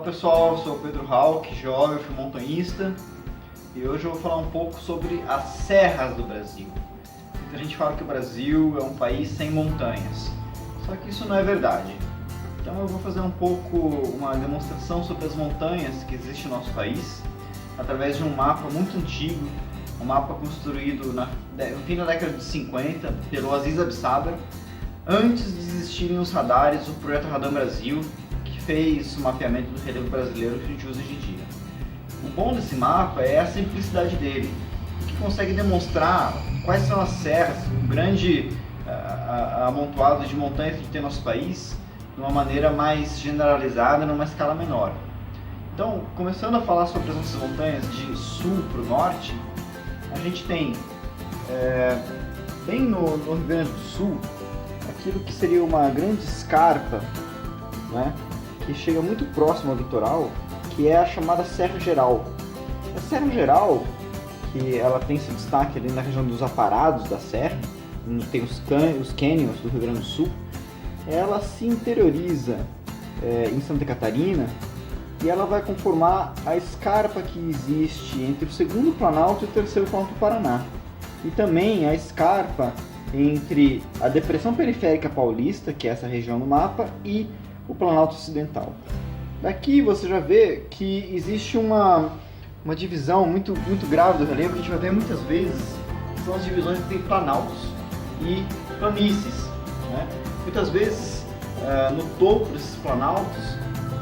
pessoal, eu sou o Pedro Hauck, geógrafo e montanhista, e hoje eu vou falar um pouco sobre as serras do Brasil. Muita gente fala que o Brasil é um país sem montanhas, só que isso não é verdade. Então eu vou fazer um pouco uma demonstração sobre as montanhas que existem no nosso país, através de um mapa muito antigo, um mapa construído no fim da década de 50 pelo Aziz Absaber, antes de existirem os radares, o projeto Radar Brasil, que fez o mapeamento do relevo brasileiro que a gente usa hoje em dia. O bom desse mapa é a simplicidade dele, que consegue demonstrar quais são as serras, um grande amontoado de montanhas que tem no nosso país, de uma maneira mais generalizada, numa escala menor. Então, começando a falar sobre as nossas montanhas de sul para o norte, a gente tem, bem no Rio Grande do Sul, aquilo que seria uma grande escarpa, né, que chega muito próximo ao litoral, que é a chamada Serra Geral. A Serra Geral, que ela tem esse destaque ali na região dos aparados da serra, onde tem os canyons do Rio Grande do Sul, ela se interioriza em Santa Catarina e ela vai conformar a escarpa que existe entre o segundo Planalto e o terceiro Planalto do Paraná. E também a escarpa entre a Depressão Periférica Paulista, que é essa região no mapa, e o Planalto Ocidental. Daqui você já vê que existe uma divisão muito grave do relevo, que a gente vai ver muitas vezes, são as divisões entre planaltos e planícies, né? Muitas vezes, no topo desses planaltos,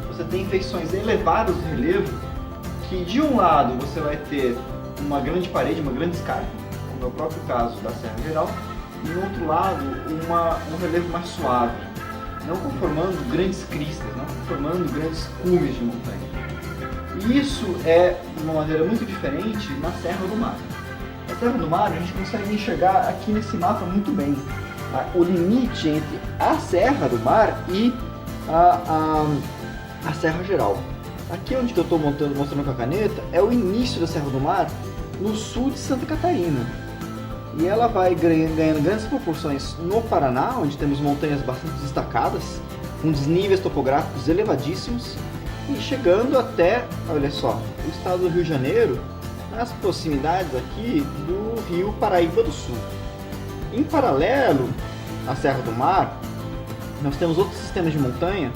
você tem feições elevadas do relevo, que de um lado você vai ter uma grande parede, uma grande escarpa, como é o próprio caso da Serra Geral, e do outro lado um relevo mais suave, não conformando grandes cristas, não conformando grandes cumes de montanha. E isso é de uma maneira muito diferente na Serra do Mar. Na Serra do Mar a gente consegue enxergar aqui nesse mapa muito bem o limite entre a Serra do Mar e a Serra Geral. Aqui onde eu estou mostrando com a caneta é o início da Serra do Mar, no sul de Santa Catarina. E ela vai ganhando grandes proporções no Paraná, onde temos montanhas bastante destacadas, com desníveis topográficos elevadíssimos, e chegando até, olha só, o estado do Rio de Janeiro, nas proximidades aqui do rio Paraíba do Sul. Em paralelo à Serra do Mar, nós temos outro sistema de montanha,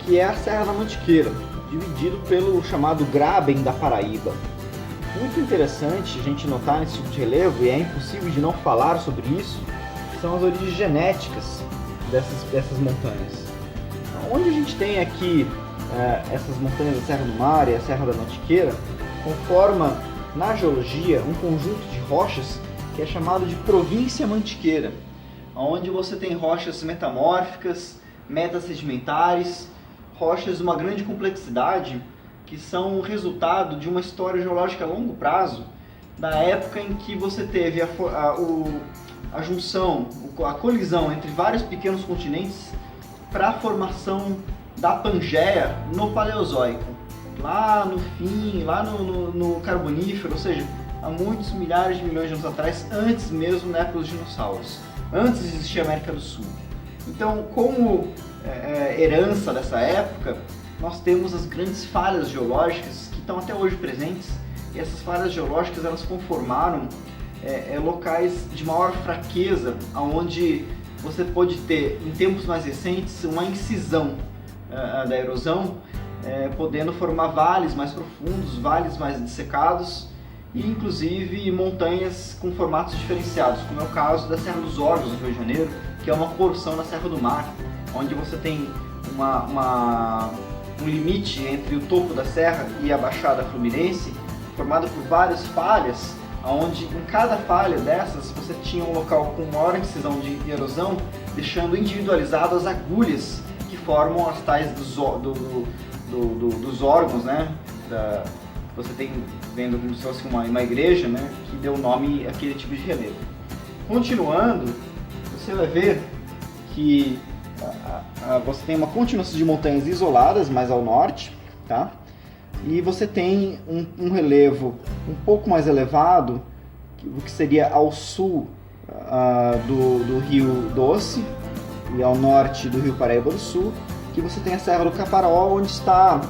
que é a Serra da Mantiqueira, dividido pelo chamado Graben da Paraíba. Muito interessante a gente notar nesse tipo de relevo, e é impossível de não falar sobre isso, são as origens genéticas dessas montanhas. Onde a gente tem aqui essas montanhas da Serra do Mar e a Serra da Mantiqueira, conforma na geologia um conjunto de rochas que é chamado de província mantiqueira, onde você tem rochas metamórficas, metasedimentares, rochas de uma grande complexidade, que são o resultado de uma história geológica a longo prazo, da época em que você teve a junção, a colisão entre vários pequenos continentes para a formação da Pangeia no Paleozoico, lá no fim, lá no Carbonífero, ou seja, há muitos milhares de milhões de anos atrás, antes mesmo da época dos dinossauros, antes de existir a América do Sul. Então, como herança dessa época, nós temos as grandes falhas geológicas que estão até hoje presentes, e essas falhas geológicas elas conformaram locais de maior fraqueza, onde você pode ter, em tempos mais recentes, uma incisão da erosão, podendo formar vales mais profundos, vales mais dessecados, e inclusive montanhas com formatos diferenciados, como é o caso da Serra dos Órgãos, no Rio de Janeiro, que é uma porção da Serra do Mar, onde você tem um limite entre o topo da serra e a Baixada Fluminense, formado por várias falhas, onde em cada falha dessas você tinha um local com maior incisão de erosão, deixando individualizadas agulhas que formam as tais dos órgãos, né? Você tem vendo como se fosse uma igreja, né? Que deu nome àquele tipo de relevo. Continuando, você vai ver que você tem uma continuação de montanhas isoladas mais ao norte, tá? E você tem um relevo um pouco mais elevado, o que seria ao sul do Rio Doce e ao norte do Rio Paraíba do Sul, que você tem a Serra do Caparaó, onde está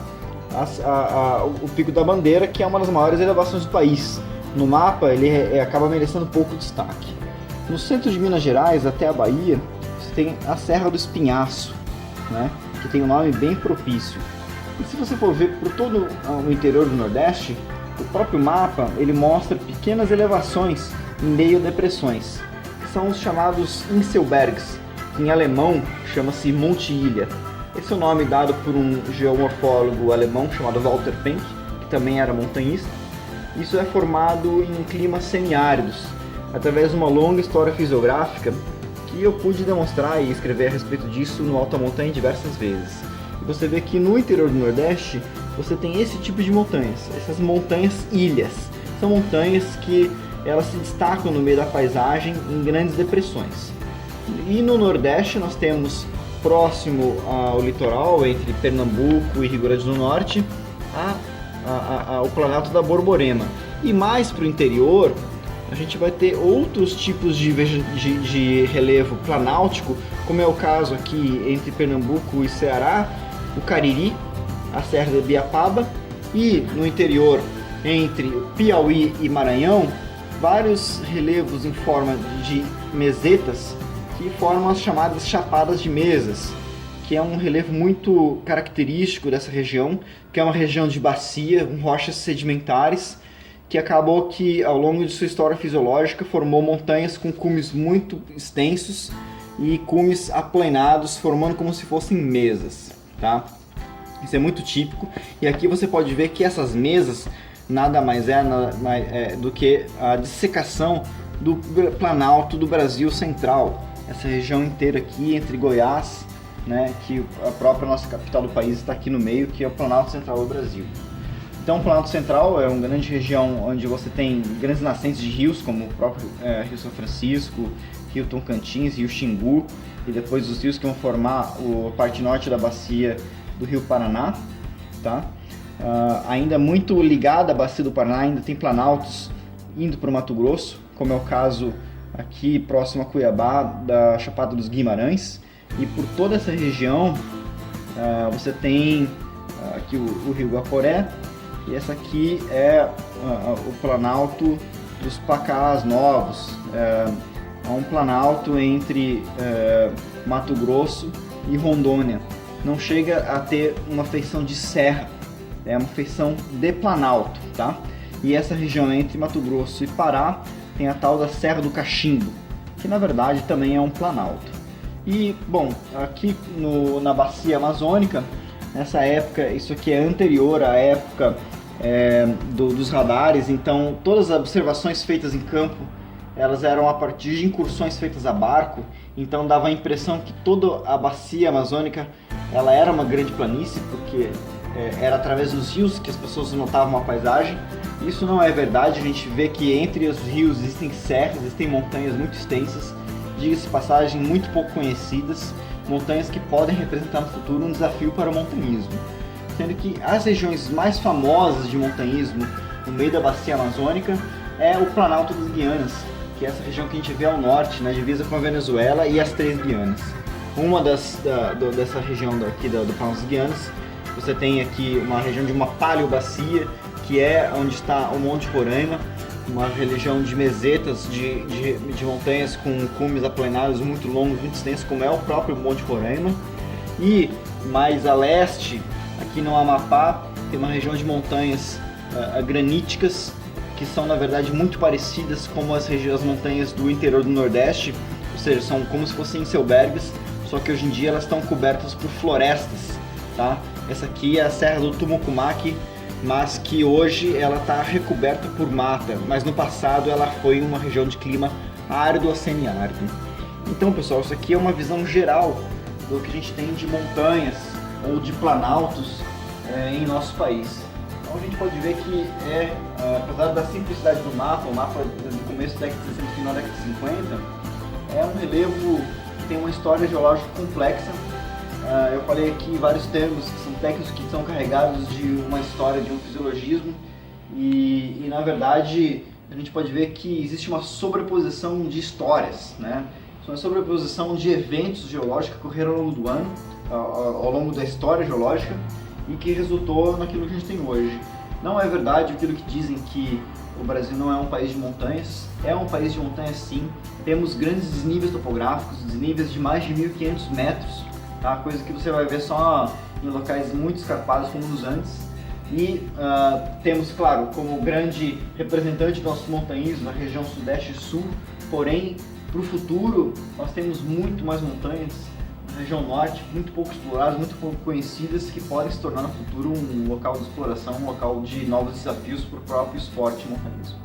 o Pico da Bandeira, que é uma das maiores elevações do país. No mapa ele acaba merecendo pouco destaque. No centro de Minas Gerais, até a Bahia, você tem a Serra do Espinhaço, né, que tem um nome bem propício. E se você for ver por todo o interior do Nordeste, o próprio mapa ele mostra pequenas elevações em meio a depressões, que são os chamados Inselbergs, que em alemão chama-se Monte Ilha. Esse é o nome dado por um geomorfólogo alemão chamado Walter Penck, que também era montanhista. Isso é formado em climas semiáridos, através de uma longa história fisiográfica que eu pude demonstrar e escrever a respeito disso no Alta Montanha diversas vezes. E você vê que no interior do Nordeste você tem esse tipo de montanhas, essas montanhas ilhas. São montanhas que elas se destacam no meio da paisagem em grandes depressões. E no Nordeste nós temos, próximo ao litoral, entre Pernambuco e Rio Grande do Norte, o Planalto da Borborema. E mais para o interior, a gente vai ter outros tipos de relevo planáltico, como é o caso aqui entre Pernambuco e Ceará, o Cariri, a Serra de Ibiapaba, e no interior, entre Piauí e Maranhão, vários relevos em forma de mesetas que formam as chamadas Chapadas de Mesas, que é um relevo muito característico dessa região, que é uma região de bacia, com rochas sedimentares, que acabou que ao longo de sua história fisiológica formou montanhas com cumes muito extensos e cumes aplainados, formando como se fossem mesas, tá? Isso é muito típico, e aqui você pode ver que essas mesas nada mais é do que a dissecação do Planalto do Brasil Central, essa região inteira aqui entre Goiás, né, que a própria nossa capital do país está aqui no meio, que é o Planalto Central do Brasil. Então o Planalto Central é uma grande região onde você tem grandes nascentes de rios, como o próprio Rio São Francisco, Rio Tocantins, Rio Xingu, e depois os rios que vão formar a parte norte da bacia do Rio Paraná, tá? Ainda muito ligada à bacia do Paraná, ainda tem planaltos indo para o Mato Grosso, como é o caso aqui próximo a Cuiabá, da Chapada dos Guimarães. E por toda essa região você tem aqui o Rio Guaporé, e essa aqui é o Planalto dos Pacás Novos. É um planalto entre Mato Grosso e Rondônia. Não chega a ter uma feição de serra, é uma feição de planalto, tá? E essa região entre Mato Grosso e Pará tem a tal da Serra do Cachimbo, que na verdade também é um planalto. E, bom, aqui na bacia amazônica, nessa época, isso aqui é anterior à época dos radares, então todas as observações feitas em campo, elas eram a partir de incursões feitas a barco, então dava a impressão que toda a bacia amazônica ela era uma grande planície, porque era através dos rios que as pessoas notavam a paisagem. Isso não é verdade, a gente vê que entre os rios existem serras, existem montanhas muito extensas, diga-se de passagem, muito pouco conhecidas, montanhas que podem representar no futuro um desafio para o montanhismo. Sendo que as regiões mais famosas de montanhismo no meio da bacia amazônica é o Planalto das Guianas, que é essa região que a gente vê ao norte, na divisa com a Venezuela e as Três Guianas. Uma dessa região daqui do Planalto das Guianas, você tem aqui uma região de uma paleobacia, que é onde está o Monte Roraima, uma região de mesetas, de montanhas com cumes aplanados muito longos, muito extensos, como é o próprio Monte Roraima. E mais a leste, aqui no Amapá, tem uma região de montanhas graníticas, que são na verdade muito parecidas com as montanhas do interior do Nordeste, ou seja, são como se fossem Inselbergs, só que hoje em dia elas estão cobertas por florestas, tá? Essa aqui é a Serra do Tumucumaque, mas que hoje ela está recoberta por mata, mas no passado ela foi uma região de clima árido a semiárido. Então, pessoal, isso aqui é uma visão geral do que a gente tem de montanhas ou de planaltos em nosso país. Então a gente pode ver que apesar da simplicidade do mapa, o mapa do começo da década de 60 e final da década de 50, é um relevo que tem uma história geológica complexa. Eu falei aqui vários termos que são técnicos que são carregados de uma história, de um fisiologismo, e na verdade a gente pode ver que existe uma sobreposição de histórias, né? Uma sobreposição de eventos geológicos que ocorreram ao longo do ano, ao longo da história geológica, e que resultou naquilo que a gente tem hoje. Não é verdade aquilo que dizem que o Brasil não é um país de montanhas, é um país de montanhas sim, temos grandes desníveis topográficos, desníveis de mais de 1.500 metros, tá? Coisa que você vai ver só em locais muito escarpados como nos Andes. E temos, claro, como grande representante do nosso montanhismo a região sudeste e sul, porém, para o futuro, nós temos muito mais montanhas na região norte, muito pouco exploradas, muito pouco conhecidas, que podem se tornar no futuro um local de exploração, um local de novos desafios para o próprio esporte montanhismo.